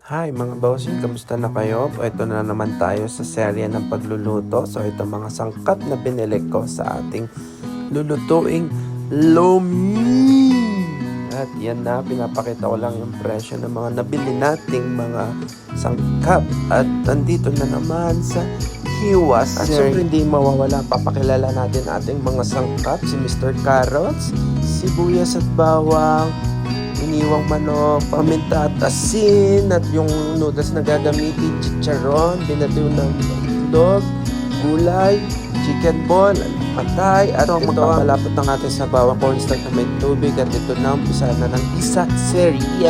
Hi mga bossing, kamusta na kayo? Ito na naman tayo sa serye ng pagluluto. So ito mga sangkap na binili ko sa ating lulutuing lomi. At yan na, pinapakita ko lang yung presyo ng mga nabili nating mga sangkap. At nandito na naman sa Hiwas. At syempre hindi mawawala, papakilala natin ating mga sangkap. Si Mr. Carrots, sibuyas at bawang, iniwang manok, paminta at asin, at yung noodles na gagamitin, chicharon, binatiw ng itlog, gulay, chicken ball, patay, at ito magpapalapot ng ating sa bawang cornstarch na may tubig, at ito na umpisa na ng isa seria,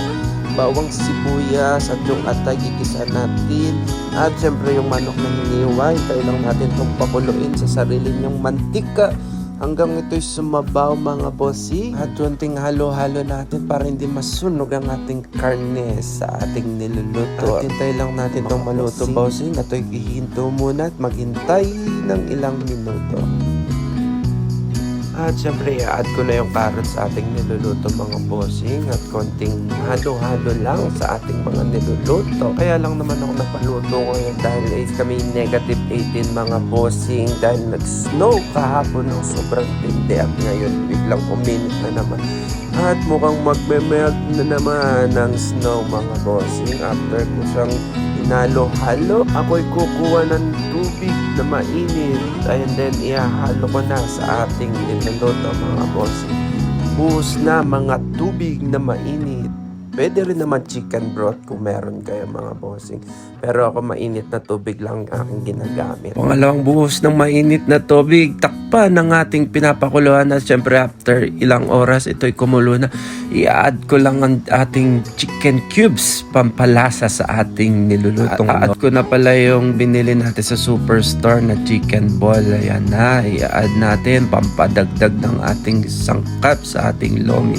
bawang sibuyas at yung atay gigisa natin, at syempre yung manok na hiniwa, hintay lang natin itong pakuluin sa sarili niyang mantika hanggang ito'y sumabaw mga bossy, at tunting halo-halo natin para hindi masunog ang ating karne sa ating niluluto. At hintay lang natin itong maluto bossing. Ito'y hihinto muna at maghintay ng ilang minuto. At syempre i-add ko na yung carrots sa ating niluluto mga bossing, at konting halo-halo lang sa ating mga niluluto. Kaya lang naman ako napaluto ngayon dahil kami negative 18 mga bossing dahil nag-snow kahapon ng sobrang tindi, at ngayon biglang uminit na naman. At mukhang magme-melt na naman ng snow mga bossing. After ko siyang hinalo-halo, ako'y kukuha ng tubig na mainit, and then ihahalo ko na sa ating niluluto mga bossing. Buhos na mga tubig na mainit. Pwede rin naman chicken broth kung meron kayo mga bossing. Pero ako mainit na tubig lang ang aking ginagamit. Pangalawang buhos ng mainit na tubig, takpan ng ating pinapakuluan, at syempre after ilang oras ito'y kumulo na. I-add ko lang ang ating chicken cubes, pampalasa sa ating nilulutong. Add ko na pala yung binili natin sa superstore na chicken ball. Ayan na, i-add natin pampadagdag ng ating sangkap sa ating lomi.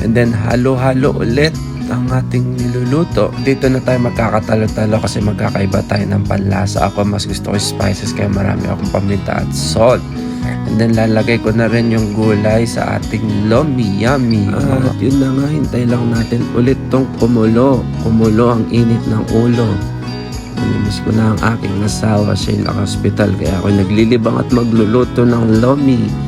And then halo-halo ulit ang ating niluluto. Dito na tayo magkakatalo-talo kasi magkakaiba tayo ng panlasa. Ako mas gusto ko spices kaya marami akong paminta at salt. And then lalagay ko na rin yung gulay sa ating lomi. Yummy! At yun na nga, hintay lang natin ulit tong kumulo. Kumulo ang init ng ulo. Namimiss ko na ang aking asawa. Siya naka-hospital kaya ako naglilibang at magluluto ng lomi.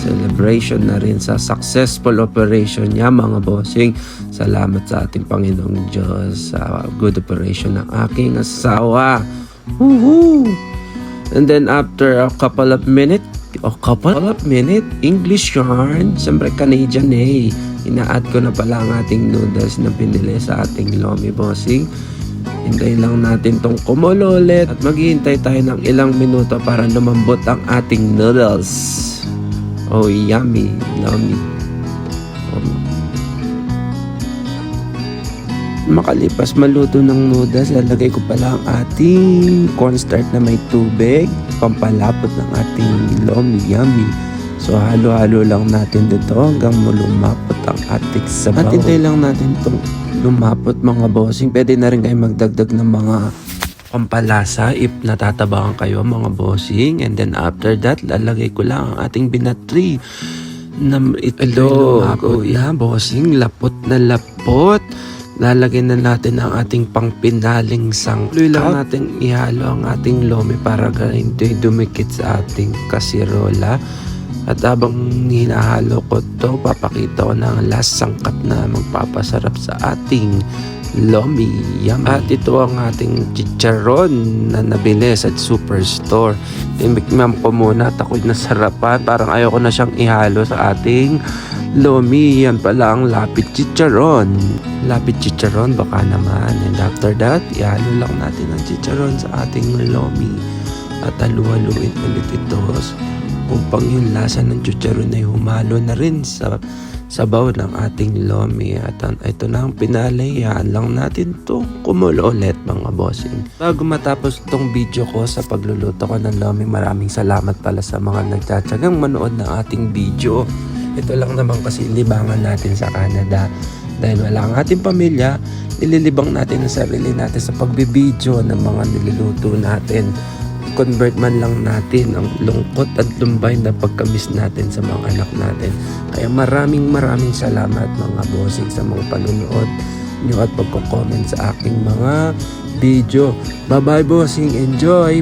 Celebration na rin sa successful operation niya mga bossing. Salamat sa ating Panginoong Diyos sa good operation ng aking asawa. Woohoo! And then after a couple of minutes, English yarn, siyempre Canadian ina-add ko na pala ang ating noodles na pinili sa ating lomi bossing. Hintayin lang natin tong kumulo ulit at maghihintay tayo ng ilang minuto para lumambot ang ating noodles. Oh, yummy, lomi. Makalipas maluto ng noodles, lalagay ko pala ang ating cornstarch na may tubig, pampalapot ng ating lomi. Yummy. So halo-halo lang natin dito hanggang lumapot ang ating sabaw. At hintay lang natin itong lumapot mga bossing. Pwede na rin kayo magdagdag ng mga pampalasa if natatabangan kayo mga bossing. And then after that, lalagay ko lang ang ating binatri na itlog. Oh yeah, bossing, lapot na lapot. Lalagay na natin ang ating pangpinaling sangkap. Tuloy lang natin ihalo ang ating lomi para hindi dumikit sa ating kasirola. At habang hinahalo ko to, papakita ko na ang last sangkap na magpapasarap sa ating lomi. Yummy. At ito ang ating chicharon na nabili sa superstore. Timikmam ko muna at ako'y nasarapan. Parang ayoko na siyang ihalo sa ating lomi. Yan pala ang lapit chicharon. Lapit chicharon baka naman. And after that, ihalo lang natin ang chicharon sa ating lomi. At halu-haluin ulit ito upang yung lasa ng chicharon ay humalo na rin sa sabaw ng ating lomi. At ito na ang pinalay. Yan lang natin itong kumulo ulit mga bossing. Bago matapos itong video ko sa pagluluto ko ng lomi, maraming salamat pala sa mga nagtsatsagang manood ng ating video. Ito lang naman kasi libangan natin sa Canada. Dahil wala ang ating pamilya, nililibang natin ang sarili natin sa pagbibideo ng mga niluluto natin. Convert man lang natin ang lungkot at lumbay na pagkamis natin sa mga anak natin. Kaya maraming salamat mga bossing sa mga panunood nyo at pagko-comment sa aking mga video. Bye bye bossing, enjoy!